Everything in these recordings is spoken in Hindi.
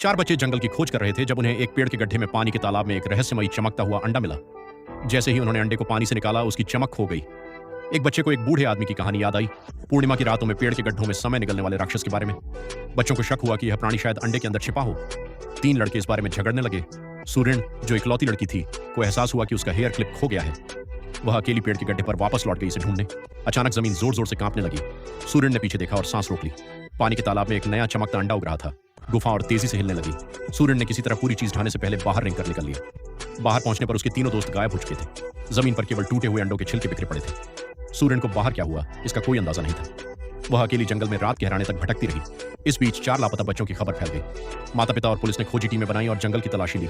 चार बच्चे जंगल की खोज कर रहे थे जब उन्हें एक पेड़ के गड्ढे में पानी के तालाब में एक रहस्यमयी चमकता हुआ अंडा मिला। जैसे ही उन्होंने अंडे को पानी से निकाला, उसकी चमक खो गई। एक बच्चे को एक बूढ़े आदमी की कहानी याद आई, पूर्णिमा की रातों में पेड़ के गड्ढों में समय निकलने वाले राक्षस के बारे में। बच्चों को शक हुआ कि यह प्राणी शायद अंडे के अंदर छिपा हो। तीन लड़के इस बारे में झगड़ने लगे। सूर्यन, जो इकलौती लड़की थी, को एहसास हुआ कि उसका हेयर क्लिप खो गया है। वह अकेली पेड़ के गड्ढे पर वापस लौट गई इसे ढूंढने। अचानक जमीन जोर जोर से कांपने लगी। सूर्यन ने पीछे देखा और सांस रोक ली। पानी के तालाब में एक नया चमकता अंडा उग रहा था। गुफा और तेजी से हिलने लगी। सूर्यन ने किसी तरह पूरी चीज ढाने से पहले बाहर रेंग कर निकल लिया। बाहर पहुंचने पर उसके तीनों दोस्त गायब हो चुके थे। जमीन पर केवल टूटे हुए अंडों के छिलके बिखरे पड़े थे। सूर्यन को बाहर क्या हुआ, इसका कोई अंदाजा नहीं था। वह अकेली जंगल में रात गहराने तक भटकती रही। इस बीच चार लापता बच्चों की खबर फैल गई। माता पिता और पुलिस ने खोजी टीमें बनाई और जंगल की तलाशी ली।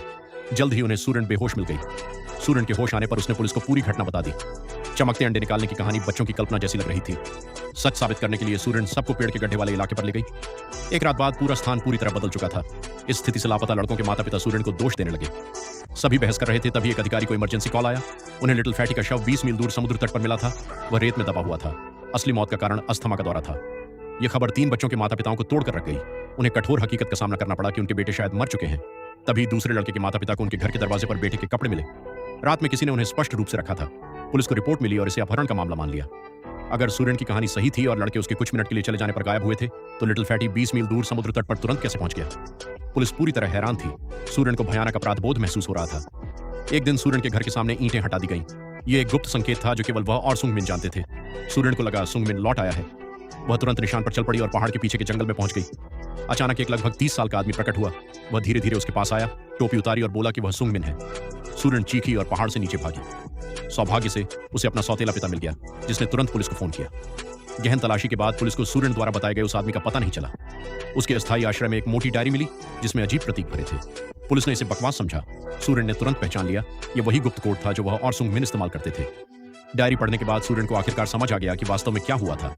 जल्द ही उन्हें सूर्यन बेहोश मिल गई। सूर्यन के होश आने पर उसने पुलिस को पूरी घटना बता दी। चमकते अंडे निकालने की कहानी बच्चों की कल्पना जैसी लग रही थी। सच साबित करने के लिए सूर्यन सबको पेड़ के गड्ढे वाले इलाके पर ले गई। एक रात बाद पूरा स्थान पूरी तरह बदल चुका था। इस स्थिति से लापता लड़कों के माता पिता सूर्यन को दोष देने लगे। सभी बहस कर रहे थे, तभी एक अधिकारी को इमरजेंसी कॉल आया। उन्हें लिटिल फैटी का शव 20 मील दूर समुद्र तट पर मिला था। वह रेत में दबा हुआ था। असली मौत का कारण अस्थमा का दौरा था। यह खबर तीन बच्चों के माता पिताओं को तोड़कर रख गई। उन्हें कठोर हकीकत का सामना करना पड़ा कि उनके बेटे शायद मर चुके हैं। तभी दूसरे लड़के के माता पिता को उनके घर के दरवाजे पर बेटे के कपड़े मिले। रात में किसी ने उन्हें स्पष्ट रूप से रखा था। पुलिस को रिपोर्ट मिली और इसे अपहरण का मामला मान लिया। अगर सूर्यन की कहानी सही थी और लड़के उसके कुछ मिनट के लिए चले जाने पर गायब हुए थे, तो लिटिल फैटी 20 मील दूर समुद्र तट पर तुरंत कैसे पहुंच गया? पुलिस पूरी तरह हैरान थी। सूर्यन को भयानक अपराध बोध महसूस हो रहा था। एक दिन सूर्यन के घर के सामने ईंटें हटा दी गईं। यह एक गुप्त संकेत था जो केवल वह और सुंगमिन जानते थे। सूर्यन को लगा सुंगमिन लौट आया है। वह तुरंत निशान पर चल पड़ी और पहाड़ के पीछे के जंगल में पहुंच गई। अचानक एक लगभग 30 साल का आदमी प्रकट हुआ। वह धीरे धीरे उसके पास आया, टोपी उतारी और बोला कि वह सुंगमिन है। सूर्यन चीखी और पहाड़ से नीचे भागी। सौभाग्य से उसे अपना सौतेला पिता मिल गया, जिसने तुरंत पुलिस को फोन किया। गहन तलाशी के बाद पुलिस को सूर्यन द्वारा बताए गए उस आदमी का पता नहीं चला। उसके अस्थायी आश्रय में एक मोटी डायरी मिली जिसमें अजीब प्रतीक भरे थे। पुलिस ने इसे बकवास समझा। सूर्यन ने तुरंत पहचान लिया, यह वही गुप्त कोड था जो वह और सुंगमिन इस्तेमाल करते थे। डायरी पढ़ने के बाद सूर्यन को आखिरकार समझ आ गया कि वास्तव में क्या हुआ था।